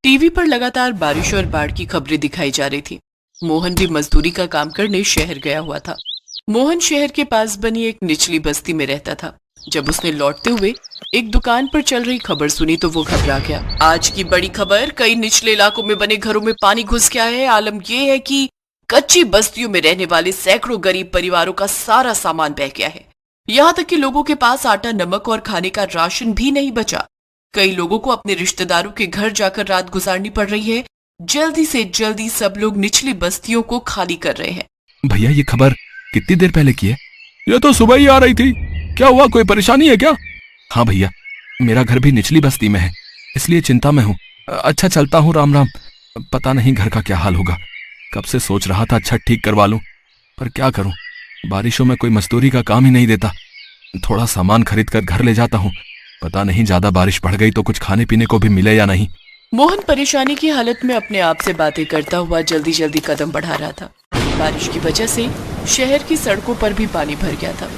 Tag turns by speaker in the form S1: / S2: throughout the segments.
S1: TV पर लगातार बारिश और बाढ़ की खबरें दिखाई जा रही थी। मोहन भी मजदूरी का काम करने शहर गया हुआ था। मोहन शहर के पास बनी एक निचली बस्ती में रहता था। जब उसने लौटते हुए एक दुकान पर चल रही खबर सुनी तो वो घबरा गया। आज की बड़ी खबर, कई निचले इलाकों में बने घरों में पानी घुस गया है। आलम यह है कि कच्ची बस्तियों में रहने वाले सैकड़ों गरीब परिवारों का सारा सामान बह गया है। यहाँ तक कि लोगों के पास आटा, नमक और खाने का राशन भी नहीं बचा। कई लोगों को अपने रिश्तेदारों के घर जाकर रात गुजारनी पड़ रही है। जल्दी से जल्दी सब लोग निचली बस्तियों को खाली कर रहे हैं।
S2: भैया, ये खबर कितनी देर पहले की है? ये तो सुबह ही आ रही थी। क्या हुआ, कोई परेशानी है क्या? हाँ भैया, मेरा घर भी निचली बस्ती में है, इसलिए चिंता में हूँ। अच्छा, चलता हूँ, राम राम। पता नहीं घर का क्या हाल होगा। कब से सोच रहा था छत ठीक करवा लूं, पर क्या करूं, बारिशों में कोई मजदूरी का काम ही नहीं देता। थोड़ा सामान खरीद कर घर ले जाता हूं। पता नहीं ज्यादा बारिश बढ़ गई तो कुछ खाने पीने को भी मिले या नहीं।
S1: मोहन परेशानी की हालत में अपने आप से बातें करता हुआ जल्दी जल्दी कदम बढ़ा रहा था। बारिश की वजह से शहर की सड़कों पर भी पानी भर गया था।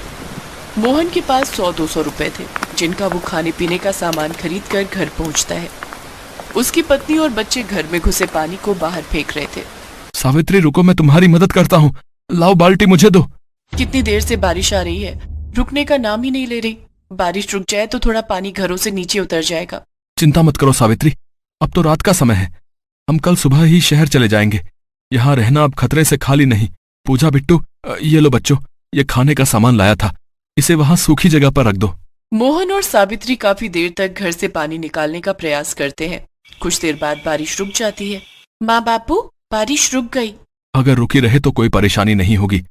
S1: मोहन के पास 100-200 रुपए थे, जिनका वो खाने पीने का सामान खरीद कर घर पहुंचता है। उसकी पत्नी और बच्चे घर में घुसे पानी को बाहर फेंक रहे थे।
S2: सावित्री, रुको, मैं तुम्हारी मदद करता हूँ। लाओ, बाल्टी मुझे दो।
S1: कितनी देर से बारिश आ रही है, रुकने का नाम ही नहीं ले रही। बारिश रुक जाए तो थोड़ा पानी घरों से नीचे उतर जाएगा।
S2: चिंता मत करो सावित्री, अब तो रात का समय है। हम कल सुबह ही शहर चले जाएंगे। यहाँ रहना अब खतरे से खाली नहीं। पूजा, बिट्टू, ये लो बच्चों, ये खाने का सामान लाया था, इसे वहाँ सूखी जगह पर रख दो।
S1: मोहन और सावित्री काफी देर तक घर से पानी निकालने का प्रयास करते हैं। कुछ देर बाद बारिश रुक जाती है। माँ बापू, बारिश रुक गई।
S2: अगर रुकी रहे तो कोई परेशानी नहीं होगी,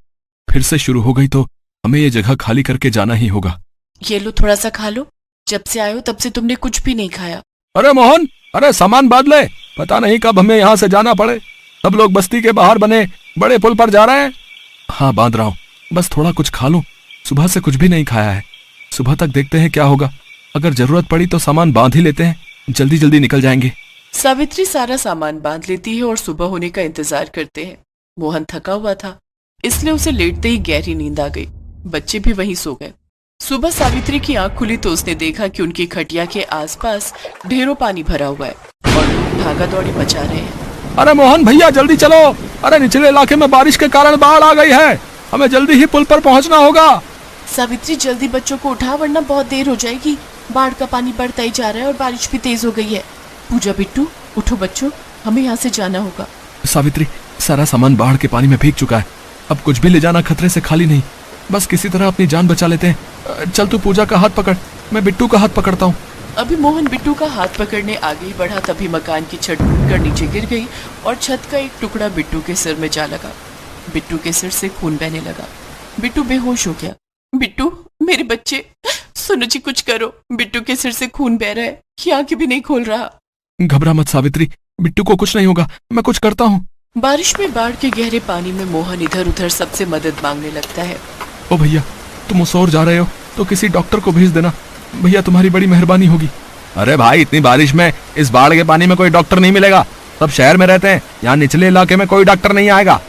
S2: फिर से शुरू हो गई तो हमें ये जगह खाली करके जाना ही होगा।
S1: ये लो, थोड़ा सा खा लो। जब से आए हो तब से तुमने कुछ भी नहीं खाया।
S2: अरे मोहन, अरे सामान बांध ले, पता नहीं कब हमें यहाँ से जाना पड़े। सब लोग बस्ती के बाहर बने बड़े पुल पर जा रहे हैं। हाँ, बांध रहा हूँ, बस थोड़ा कुछ खा लूं। सुबह से कुछ भी नहीं खाया है। सुबह तक देखते हैं क्या होगा। अगर जरूरत पड़ी तो सामान बांध ही लेते हैं, जल्दी जल्दी निकल जाएंगे।
S1: सावित्री सारा सामान बांध लेती है और सुबह होने का इंतजार करते हैं। मोहन थका हुआ था, इसलिए उसे लेटते ही गहरी नींद आ गई। बच्चे भी वहीं सो गए। सुबह सावित्री की आंख खुली तो उसने देखा कि उनकी खटिया के आसपास ढेरों पानी भरा हुआ है और लोग भागा दौड़ी मचा रहे हैं।
S2: अरे मोहन भैया, जल्दी चलो। अरे निचले इलाके में बारिश के कारण बाढ़ आ गई है, हमें जल्दी ही पुल पर पहुंचना होगा।
S1: सावित्री, जल्दी बच्चों को उठा, वरना बहुत देर हो जाएगी। बाढ़ का पानी बढ़ता ही जा रहा है और बारिश भी तेज हो गई है। पूजा, बिट्टू, उठो बच्चों, हमें यहाँ से जाना होगा।
S2: सावित्री, सारा सामान बाढ़ के पानी में भीग चुका है। अब कुछ भी ले जाना खतरे से खाली नहीं। बस किसी तरह अपनी जान बचा लेते हैं। चल, तू पूजा का हाथ पकड़, मैं बिट्टू का हाथ पकड़ता हूँ।
S1: अभी मोहन बिट्टू का हाथ पकड़ने आगे ही बढ़ा, तभी मकान की छत टूटकर नीचे गिर गई और छत का एक टुकड़ा बिट्टू के सिर में जा लगा। बिट्टू के सिर से खून बहने लगा। बिट्टू बेहोश हो गया। बिट्टू, मेरे बच्चे, सुनो जी, कुछ करो। बिट्टू के सिर से खून बह रहा है, ये आंखें भी नहीं खोल रहा।
S2: घबरा मत सावित्री, बिट्टू को कुछ नहीं होगा, मैं कुछ करता हूँ।
S1: बारिश में बाढ़ के गहरे पानी में मोहन इधर उधर सबसे मदद मांगने लगता है।
S2: ओ भैया, तुम उस ओर जा रहे हो तो किसी डॉक्टर को भेज देना। भैया, तुम्हारी बड़ी मेहरबानी होगी। अरे भाई, इतनी बारिश में इस बाढ़ के पानी में कोई डॉक्टर नहीं मिलेगा। सब शहर में रहते हैं, यहाँ निचले इलाके में कोई डॉक्टर नहीं आएगा।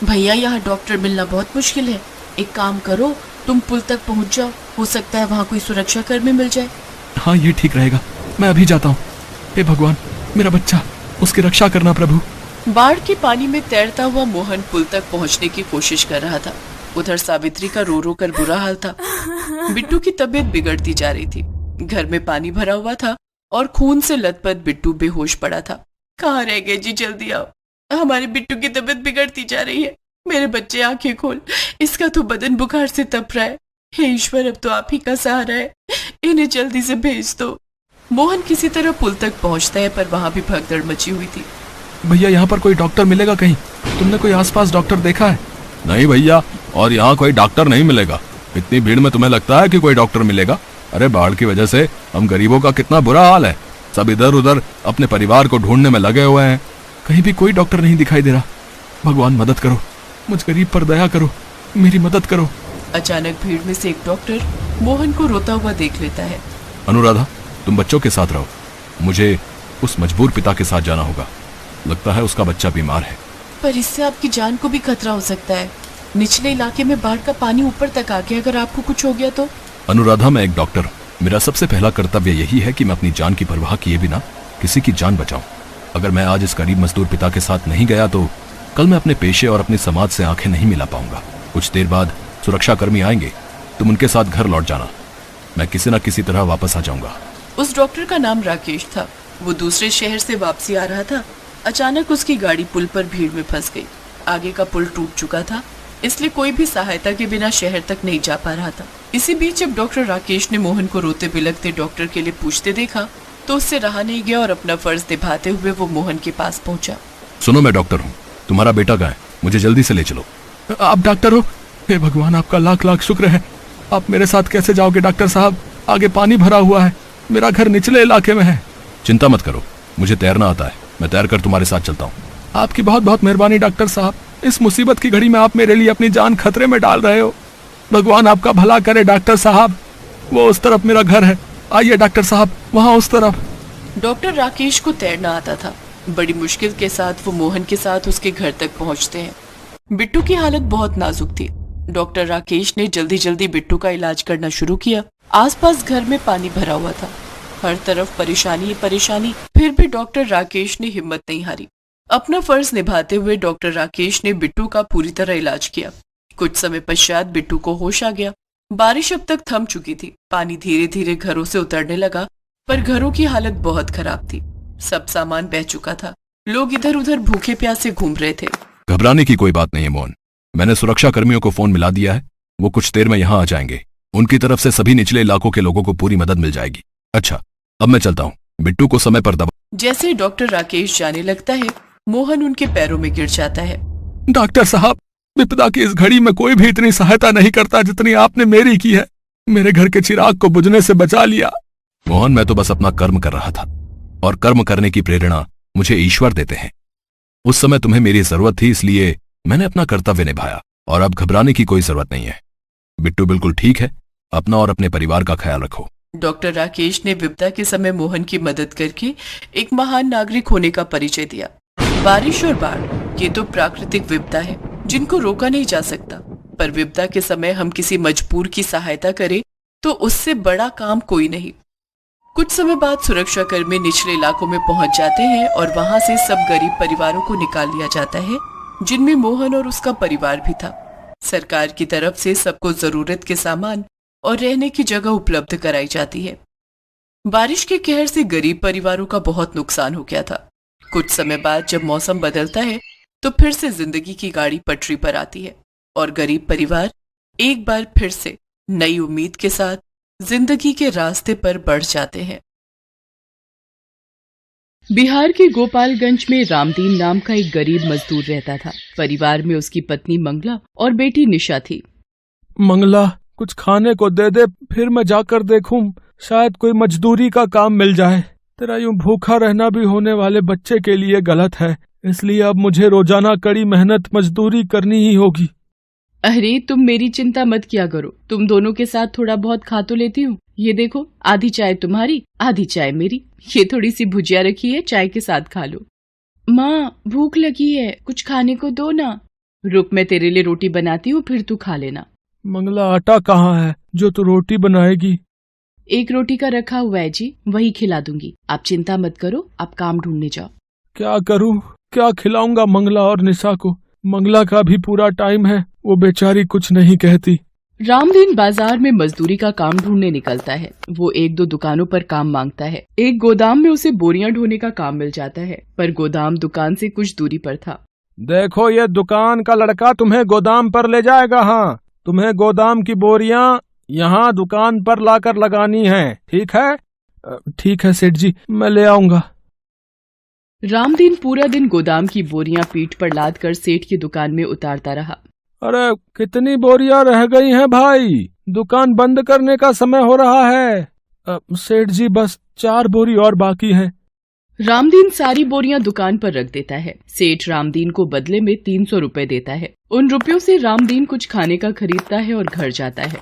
S1: भैया, यहाँ डॉक्टर मिलना बहुत मुश्किल है। एक काम करो, तुम पुल तक पहुँच जाओ, हो सकता है वहाँ कोई सुरक्षा कर्मी मिल जाए।
S2: हाँ, ये ठीक रहेगा, मैं अभी जाता हूँ। हे भगवान, मेरा बच्चा, उसकी रक्षा करना प्रभु।
S1: बाढ़ के पानी में तैरता हुआ मोहन पुल तक पहुंचने की कोशिश कर रहा था। उधर सावित्री का रो रो कर बुरा हाल था। बिट्टू की तबीयत बिगड़ती जा रही थी। घर में पानी भरा हुआ था और खून से लथपथ बिट्टू बेहोश पड़ा था। कहाँ रह गए जी, जल्दी आओ, हमारे बिट्टू की तबीयत बिगड़ती जा रही है। मेरे बच्चे, आंखें खोल, इसका तो बदन बुखार से तप रहा है। हे ईश्वर, अब तो आप ही का सहारा है, इन्हें जल्दी से भेज दो। मोहन किसी तरह पुल तक पहुंचता है, पर वहां भी भगदड़ मची हुई थी।
S2: भैया, यहाँ पर कोई डॉक्टर मिलेगा कहीं? तुमने कोई आसपास डॉक्टर देखा है? नहीं भैया, और यहाँ कोई डॉक्टर नहीं मिलेगा। इतनी भीड़ में तुम्हें लगता है कि कोई डॉक्टर मिलेगा? अरे बाढ़ की वजह से हम गरीबों का कितना बुरा हाल है। सब इधर उधर अपने परिवार को ढूंढने में लगे हुए हैं। कहीं भी कोई डॉक्टर नहीं दिखाई दे रहा। भगवान, मदद करो, मुझ गरीब पर दया करो, मेरी मदद करो।
S1: अचानक भीड़ में से एक डॉक्टर मोहन को रोता हुआ देख लेता है।
S2: अनुराधा, तुम बच्चों के साथ रहो, मुझे उस मजबूर पिता के साथ जाना होगा। लगता है उसका बच्चा बीमार है।
S1: पर इससे आपकी जान को भी खतरा हो सकता है। निचले इलाके में बाढ़ का पानी ऊपर तक आ गया, अगर आपको कुछ हो गया तो।
S2: अनुराधा, मैं एक डॉक्टर, मेरा सबसे पहला कर्तव्य यही है कि मैं अपनी जान की परवाह किए बिना किसी की जान बचाऊं। अगर मैं आज इस गरीब मजदूर पिता के साथ नहीं गया तो कल मैं अपने पेशे और अपने समाज से आंखें नहीं मिला पाऊंगा। कुछ देर बाद सुरक्षा कर्मी आएंगे, तुम उनके साथ घर लौट जाना, मैं किसी न किसी तरह वापस आ जाऊंगा।
S1: उस डॉक्टर का नाम राकेश था। वो दूसरे शहर से वापसी आ रहा था। अचानक उसकी गाड़ी पुल पर भीड़ में फंस गई। आगे का पुल टूट चुका था, इसलिए कोई भी सहायता के बिना शहर तक नहीं जा पा रहा था। इसी बीच जब डॉक्टर राकेश ने मोहन को रोते बिलखते डॉक्टर के लिए पूछते देखा तो उससे रहा नहीं गया और अपना फर्ज निभाते हुए वो मोहन के पास पहुंचा।
S2: सुनो, मैं डॉक्टर हूँ, तुम्हारा बेटा कहाँ है? मुझे जल्दी से ले चलो। आप डॉक्टर हो? हे भगवान, आपका लाख लाख शुक्र है। आप मेरे साथ कैसे जाओगे डॉक्टर साहब? आगे पानी भरा हुआ है, मेरा घर निचले इलाके में है। चिंता मत करो, मुझे तैरना आता है, मैं तैर कर तुम्हारे साथ चलता हूँ। आपकी बहुत बहुत मेहरबानी डॉक्टर साहब। इस मुसीबत की घड़ी में आप मेरे लिए अपनी जान खतरे में डाल रहे हो। भगवान आपका भला करे डॉक्टर साहब। वो उस तरफ मेरा घर है, आइए डॉक्टर साहब, वहाँ उस तरफ।
S1: डॉक्टर राकेश को तैरना आता था। बड़ी मुश्किल के साथ वो मोहन के साथ उसके घर तक पहुँचते हैं। बिट्टू की हालत बहुत नाजुक थी। डॉक्टर राकेश ने जल्दी जल्दी बिट्टू का इलाज करना शुरू किया। आसपास घर में पानी भरा हुआ था, हर तरफ परेशानी ही परेशानी। फिर भी डॉक्टर राकेश ने हिम्मत नहीं हारी। अपना फर्ज निभाते हुए डॉक्टर राकेश ने बिट्टू का पूरी तरह इलाज किया। कुछ समय पश्चात बिट्टू को होश आ गया। बारिश अब तक थम चुकी थी। पानी धीरे धीरे घरों से उतरने लगा, पर घरों की हालत बहुत खराब थी। सब सामान बह चुका था। लोग इधर उधर भूखे प्यासे घूम रहे थे।
S2: घबराने की कोई बात नहीं है मोहन, मैंने सुरक्षा कर्मियों को फोन मिला दिया है, वो कुछ देर में यहाँ आ जाएंगे। उनकी तरफ से सभी निचले इलाकों के लोगों को पूरी मदद मिल जाएगी। अच्छा, अब मैं चलता हूँ, बिट्टू को समय पर दबा।
S1: जैसे डॉक्टर राकेश जाने लगता है, मोहन उनके पैरों में गिर जाता है।
S2: डॉक्टर साहब, विपदा की इस घड़ी में कोई भी इतनी सहायता नहीं करता जितनी आपने मेरी की है। मेरे घर के चिराग को बुझने से बचा लिया। मोहन, मैं तो बस अपना कर्म कर रहा था, और कर्म करने की प्रेरणा मुझे ईश्वर देते हैं। उस समय तुम्हें मेरी जरूरत थी, इसलिए मैंने अपना कर्तव्य निभाया, और अब घबराने की कोई जरूरत नहीं है। बिट्टू बिल्कुल ठीक है, अपना और अपने परिवार का ख्याल रखो।
S1: डॉक्टर राकेश ने विपदा के समय मोहन की मदद करके एक महान नागरिक होने का परिचय दिया। बारिश और बाढ़ ये तो प्राकृतिक विपदा है जिनको रोका नहीं जा सकता, पर विपदा के समय हम किसी मजबूर की सहायता करें तो उससे बड़ा काम कोई नहीं। कुछ समय बाद सुरक्षा कर्मी निचले इलाकों में पहुंच जाते हैं और वहां से सब गरीब परिवारों को निकाल लिया जाता है, जिनमें मोहन और उसका परिवार भी था। सरकार की तरफ से सबको जरूरत के सामान और रहने की जगह उपलब्ध कराई जाती है। बारिश के कहर से गरीब परिवारों का बहुत नुकसान हो गया था। कुछ समय बाद जब मौसम बदलता है तो फिर से जिंदगी की गाड़ी पटरी पर आती है और गरीब परिवार एक बार फिर से नई उम्मीद के साथ जिंदगी के रास्ते पर बढ़ जाते हैं। बिहार के गोपालगंज में रामदीन नाम का एक गरीब मजदूर रहता था। परिवार में उसकी पत्नी मंगला और बेटी निशा थी।
S2: मंगला, कुछ खाने को दे दे, फिर मैं जाकर देखूं, शायद कोई मजदूरी का काम मिल जाए। तेरा यूं भूखा रहना भी होने वाले बच्चे के लिए गलत है, इसलिए अब मुझे रोजाना कड़ी मेहनत मजदूरी करनी ही होगी।
S1: अरे तुम मेरी चिंता मत किया करो, तुम दोनों के साथ थोड़ा बहुत खा तो लेती हूँ। ये देखो, आधी चाय तुम्हारी आधी चाय मेरी। ये थोड़ी सी भुजिया रखी है, चाय के साथ खा लो। माँ, भूख लगी है, कुछ खाने को दो ना। रुक, मैं तेरे लिए रोटी बनाती हूँ, फिर तू खा लेना।
S2: मंगला, आटा कहाँ है जो तू रोटी बनाएगी?
S1: एक रोटी का रखा हुआ है जी, वही खिला दूंगी। आप चिंता मत करो, आप काम ढूंढने जाओ।
S2: क्या करूँ, क्या खिलाऊंगा मंगला और निशा को? मंगला का भी पूरा टाइम है, वो बेचारी कुछ नहीं कहती।
S1: रामदीन बाजार में मजदूरी का काम ढूंढने निकलता है। वो एक दो दुकानों पर काम मांगता है। एक गोदाम में उसे बोरियां ढोने का काम मिल जाता है, पर गोदाम दुकान से कुछ दूरी पर था।
S2: देखो, ये दुकान का लड़का तुम्हें गोदाम पर ले जाएगा। हाँ, तुम्हें गोदाम की बोरियां यहाँ दुकान पर लाकर लगानी है, ठीक है? ठीक है सेठ जी, मैं ले आऊंगा।
S1: रामदीन पूरा दिन गोदाम की बोरियां पीठ पर लाद कर सेठ की दुकान में उतारता रहा।
S2: अरे कितनी बोरियां रह गई हैं भाई, दुकान बंद करने का समय हो रहा है। सेठ जी, बस 4 बोरी और बाकी हैं।
S1: रामदीन सारी बोरियां दुकान पर रख देता है। सेठ रामदीन को बदले में 300 रुपए देता है। उन रुपयों से रामदीन कुछ खाने का खरीदता है और घर जाता है।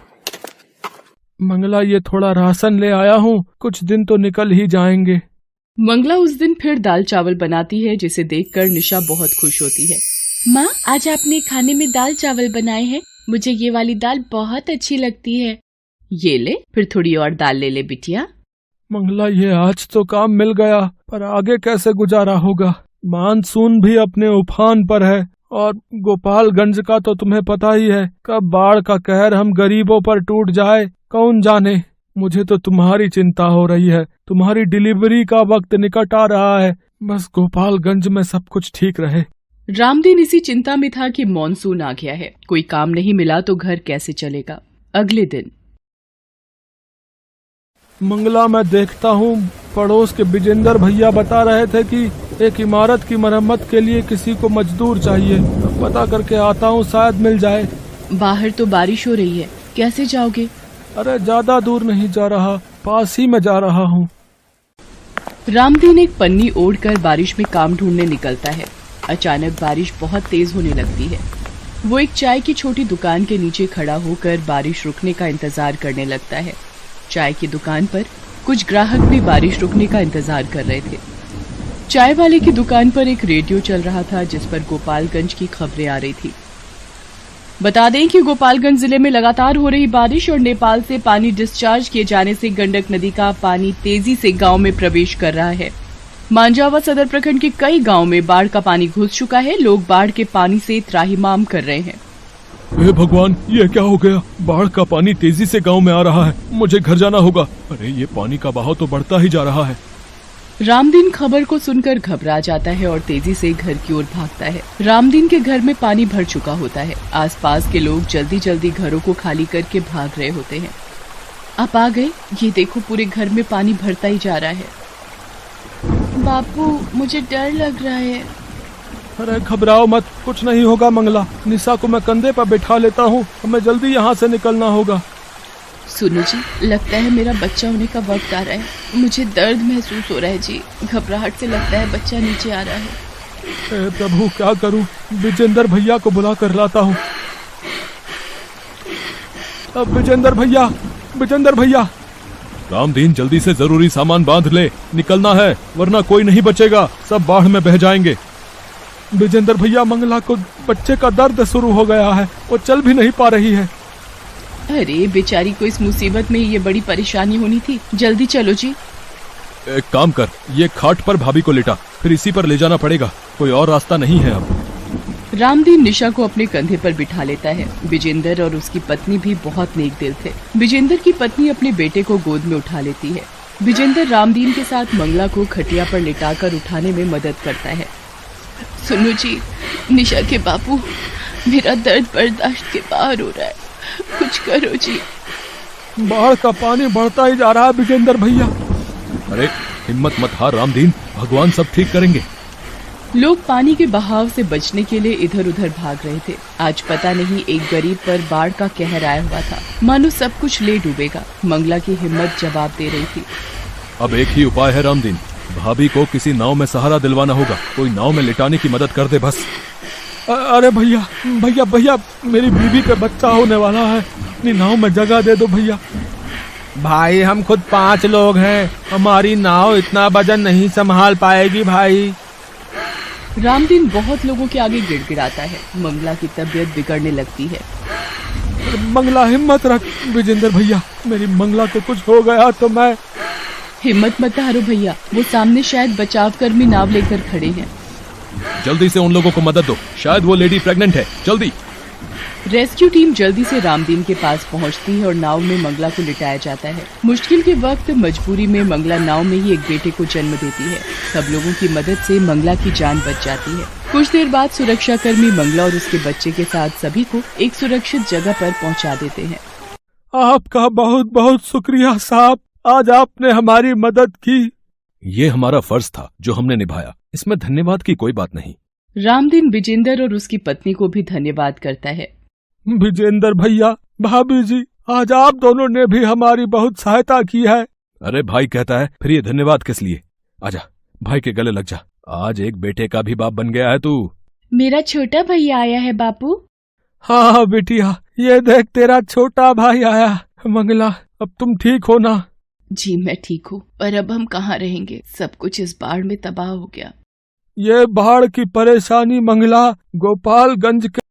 S2: मंगला, ये थोड़ा राशन ले आया हूँ, कुछ दिन तो निकल ही जाएंगे।
S1: मंगला उस दिन फिर दाल चावल बनाती है, जिसे देखकर निशा बहुत खुश होती है। माँ, आज आपने खाने में दाल चावल बनाए हैं, मुझे ये वाली दाल बहुत अच्छी लगती है। ये ले, फिर थोड़ी और दाल ले ले बिटिया।
S2: मंगला, ये आज तो काम मिल गया, पर आगे कैसे गुजारा होगा? मानसून भी अपने उफान पर है और गोपालगंज का तो तुम्हें पता ही है, कब बाढ़ का कहर हम गरीबों पर टूट जाए कौन जाने। मुझे तो तुम्हारी चिंता हो रही है, तुम्हारी डिलीवरी का वक्त निकट आ रहा है, बस गोपालगंज में सब कुछ ठीक रहे।
S1: रामदीन इसी चिंता में था कि मॉनसून आ गया है, कोई काम नहीं मिला तो घर कैसे चलेगा। अगले दिन
S2: मंगला, मैं देखता हूँ पड़ोस के विजेंद्र भैया बता रहे थे कि एक इमारत की मरम्मत के लिए किसी को मजदूर चाहिए। पता करके आता हूँ, शायद मिल जाए।
S1: बाहर तो बारिश हो रही है, कैसे जाओगे?
S2: अरे ज्यादा दूर नहीं जा रहा, पास ही में जा रहा हूँ।
S1: रामदीन एक पन्नी ओढ़कर बारिश में काम ढूंढने निकलता है। अचानक बारिश बहुत तेज होने लगती है। वो एक चाय की छोटी दुकान के नीचे खड़ा होकर बारिश रुकने का इंतजार करने लगता है। चाय की दुकान पर कुछ ग्राहक भी बारिश रुकने का इंतजार कर रहे थे। चाय वाले की दुकान पर एक रेडियो चल रहा था जिस पर गोपालगंज की खबरें आ रही थी। बता दें कि गोपालगंज जिले में लगातार हो रही बारिश और नेपाल से पानी डिस्चार्ज किए जाने से गंडक नदी का पानी तेजी से गांव में प्रवेश कर रहा है। मांझावा सदर प्रखंड के कई गांव में बाढ़ का पानी घुस चुका है। लोग बाढ़ के पानी से त्राहिमाम कर रहे हैं।
S2: हे भगवान, ये क्या हो गया? बाढ़ का पानी तेजी से गांव में आ रहा है, मुझे घर जाना होगा। अरे ये पानी का बहाव तो बढ़ता ही जा रहा है।
S1: रामदीन खबर को सुनकर घबरा जाता है और तेजी से घर की ओर भागता है। रामदीन के घर में पानी भर चुका होता है। आसपास के लोग जल्दी जल्दी घरों को खाली करके भाग रहे होते हैं। आप आ गए, ये देखो पूरे घर में पानी भरता ही जा रहा है। बापू, मुझे डर लग रहा है। अरे घबराओ मत, कुछ नहीं होगा मंगला। निशा को मैं कंधे पर बैठा लेता हूँ, हमें जल्दी यहाँ से निकलना होगा। सुनो जी, लगता है मेरा बच्चा होने का वक्त आ रहा है। मुझे दर्द महसूस हो रहा है जी, घबराहट से लगता है बच्चा नीचे आ रहा है।
S2: ए प्रभु, क्या करूं? विजेंद्र भैया को बुला कर लाता हूँ। अब विजेंद्र भैया। रामदीन, जल्दी से जरूरी सामान बांध ले, निकलना है वरना कोई नहीं बचेगा, सब बाढ़ में बह जाएंगे। विजेंद्र भैया, मंगला को बच्चे का दर्द शुरू हो गया है, वो चल भी नहीं पा रही है।
S1: अरे बेचारी को इस मुसीबत में ये बड़ी परेशानी होनी थी। जल्दी चलो जी।
S2: एक काम कर, ये खाट पर भाभी को लेटा, फिर इसी पर ले जाना पड़ेगा, कोई और रास्ता नहीं है अब।
S1: रामदीन निशा को अपने कंधे पर बिठा लेता है। विजेंद्र और उसकी पत्नी भी बहुत नेक दिल थे। विजेंद्र की पत्नी अपने बेटे को गोद में उठा लेती है। विजेंद्र रामदीन के साथ मंगला को खटिया पर लिटाकर उठाने में मदद करता है। सुनो जी, निशा के बापू, मेरा दर्द बर्दाश्त के बाहर हो रहा है, कुछ करो जी।
S2: बाढ़ का पानी बढ़ता ही जा रहा है विजेंद्र भैया। अरे हिम्मत मत हार रामदीन, भगवान सब ठीक करेंगे।
S1: लोग पानी के बहाव से बचने के लिए इधर उधर भाग रहे थे। आज पता नहीं एक गरीब पर बाढ़ का कहर आया हुआ था, मानो सब कुछ ले डूबेगा। मंगला की हिम्मत जवाब दे रही थी।
S2: अब एक ही उपाय है रामदीन, भाभी को किसी नाव में सहारा दिलवाना होगा, कोई नाव में लिटाने की मदद कर दे बस। अरे भैया, मेरी बीवी पे बच्चा होने वाला है, अपनी नाव में जगह दे दो भैया।
S3: भाई, हम खुद 5 लोग हैं, हमारी नाव इतना वजन नहीं संभाल पाएगी भाई।
S1: रामदीन बहुत लोगों के आगे गिड़गिड़ाता है। मंगला की तबीयत बिगड़ने लगती है।
S2: मंगला, हिम्मत रख। विजेंद्र भैया, मेरी मंगला को कुछ हो गया तो मैं।
S1: हिम्मत मत हारो भैया, वो सामने शायद बचाव कर्मी नाव लेकर खड़े हैं।
S2: जल्दी से उन लोगों को मदद दो, शायद वो लेडी प्रेग्नेंट है, जल्दी।
S1: रेस्क्यू टीम जल्दी से रामदीन के पास पहुंचती है और नाव में मंगला को लिटाया जाता है। मुश्किल के वक्त मजबूरी में मंगला नाव में ही एक बेटे को जन्म देती है। सब लोगों की मदद से मंगला की जान बच जाती है। कुछ देर बाद सुरक्षा कर्मी मंगला और उसके बच्चे के साथ सभी को एक सुरक्षित जगह पर पहुंचा देते हैं।
S2: आपका बहुत बहुत शुक्रिया साहब, आज आपने हमारी मदद की। ये हमारा फर्ज था जो हमने निभाया, इसमें धन्यवाद की कोई बात नहीं।
S1: रामदीन विजेंद्र और उसकी पत्नी को भी धन्यवाद करता है।
S2: विजेंद्र भैया, भाभी जी, आज आप दोनों ने भी हमारी बहुत सहायता की है। अरे भाई कहता है, फिर ये धन्यवाद किस लिए? आजा, भाई के गले लग जा। आज एक बेटे का भी बाप बन गया है तू।
S1: मेरा छोटा भैया आया है बापू।
S2: हाँ बिटिया, ये देख तेरा छोटा भाई आया। मंगला, अब तुम ठीक हो ना?
S1: जी मैं ठीक हूँ, पर अब हम कहाँ रहेंगे? सब कुछ इस बाढ़ में तबाह हो गया।
S2: ये बाढ़ की परेशानी मंगला गोपालगंज के